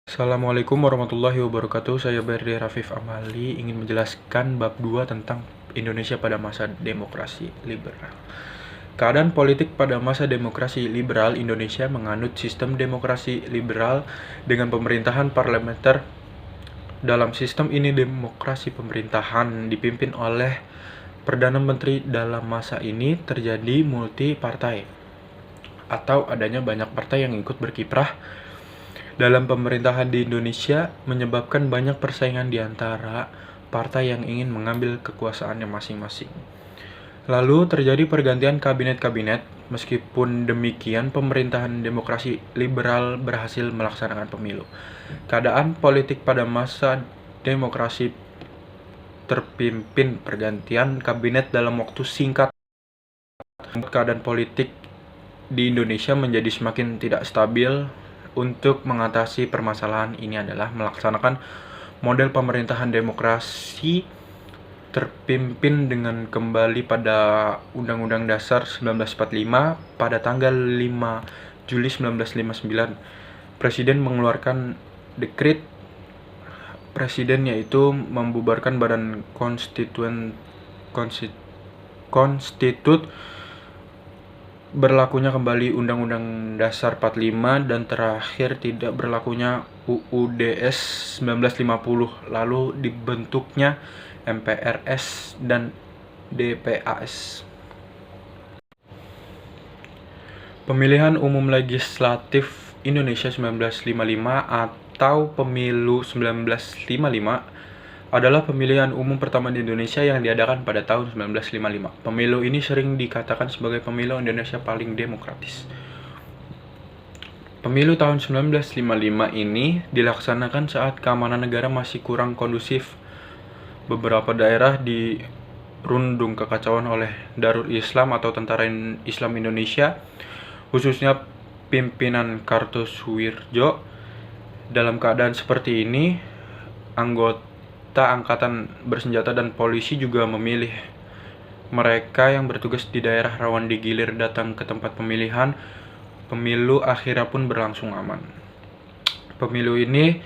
Assalamualaikum warahmatullahi wabarakatuh. Saya Berdi Rafif Amali ingin menjelaskan bab 2 tentang Indonesia pada masa demokrasi liberal. Keadaan politik pada masa demokrasi liberal Indonesia menganut sistem demokrasi liberal dengan pemerintahan parlementer. Dalam sistem ini demokrasi pemerintahan dipimpin oleh Perdana Menteri. Dalam masa ini terjadi multi partai atau adanya banyak partai yang ikut berkiprah dalam pemerintahan di Indonesia, menyebabkan banyak persaingan di antara partai yang ingin mengambil kekuasaannya masing-masing. Lalu terjadi pergantian kabinet-kabinet. Meskipun demikian, pemerintahan demokrasi liberal berhasil melaksanakan pemilu. Keadaan politik pada masa demokrasi terpimpin pergantian kabinet dalam waktu singkat. Keadaan politik di Indonesia menjadi semakin tidak stabil. Untuk mengatasi permasalahan ini adalah melaksanakan model pemerintahan demokrasi terpimpin dengan kembali pada Undang-Undang Dasar 1945 pada tanggal 5 Juli 1959. Presiden mengeluarkan dekret presiden, yaitu membubarkan Badan Konstitut, berlakunya kembali Undang-Undang Dasar 45, dan terakhir tidak berlakunya UUDS 1950, lalu dibentuknya MPRS dan DPAS. Pemilihan Umum Legislatif Indonesia 1955 atau Pemilu 1955 adalah pemilihan umum pertama di Indonesia yang diadakan pada tahun 1955. Pemilu ini sering dikatakan sebagai pemilu Indonesia paling demokratis. Pemilu tahun 1955 ini dilaksanakan saat keamanan negara masih kurang kondusif. Beberapa daerah dirundung kekacauan oleh Darul Islam atau Tentara Islam Indonesia, khususnya pimpinan Kartosuwirjo. Dalam keadaan seperti ini, anggota angkatan bersenjata dan polisi juga memilih mereka yang bertugas di daerah rawan digilir datang ke tempat pemilihan. Pemilu akhirnya pun berlangsung aman. Pemilu ini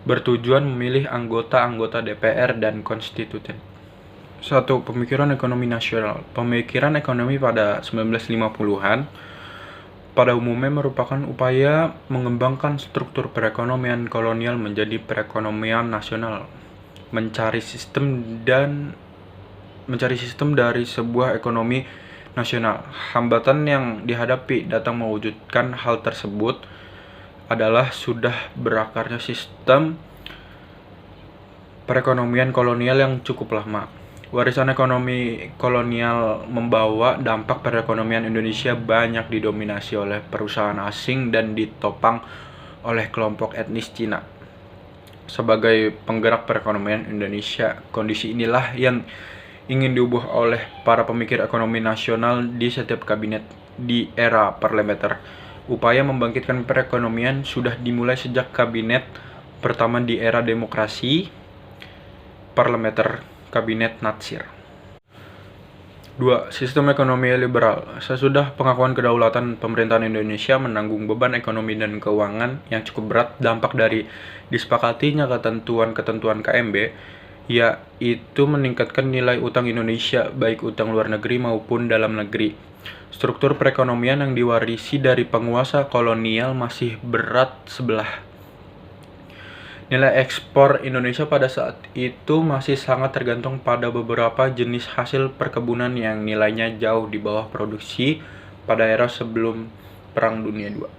bertujuan memilih anggota-anggota DPR dan konstituen. 1. Pemikiran ekonomi nasional. Pemikiran ekonomi pada 1950-an pada umumnya merupakan upaya mengembangkan struktur perekonomian kolonial menjadi perekonomian nasional, mencari sistem dari sebuah ekonomi nasional. Hambatan yang dihadapi datang mewujudkan hal tersebut adalah sudah berakarnya sistem perekonomian kolonial yang cukup lama. Warisan ekonomi kolonial membawa dampak perekonomian Indonesia banyak didominasi oleh perusahaan asing dan ditopang oleh kelompok etnis Cina sebagai penggerak perekonomian Indonesia. Kondisi inilah yang ingin diubah oleh para pemikir ekonomi nasional di setiap kabinet di era parlementer. Upaya membangkitkan perekonomian sudah dimulai sejak kabinet pertama di era demokrasi parlementer, Kabinet Natsir. 2. Sistem ekonomi liberal. Sesudah pengakuan kedaulatan, pemerintahan Indonesia menanggung beban ekonomi dan keuangan yang cukup berat. Dampak dari disepakatinya ketentuan KMB, yaitu meningkatkan nilai utang Indonesia, baik utang luar negeri maupun dalam negeri. Struktur perekonomian yang diwarisi dari penguasa kolonial masih berat sebelah. Nilai ekspor Indonesia pada saat itu masih sangat tergantung pada beberapa jenis hasil perkebunan yang nilainya jauh di bawah produksi pada era sebelum Perang Dunia II.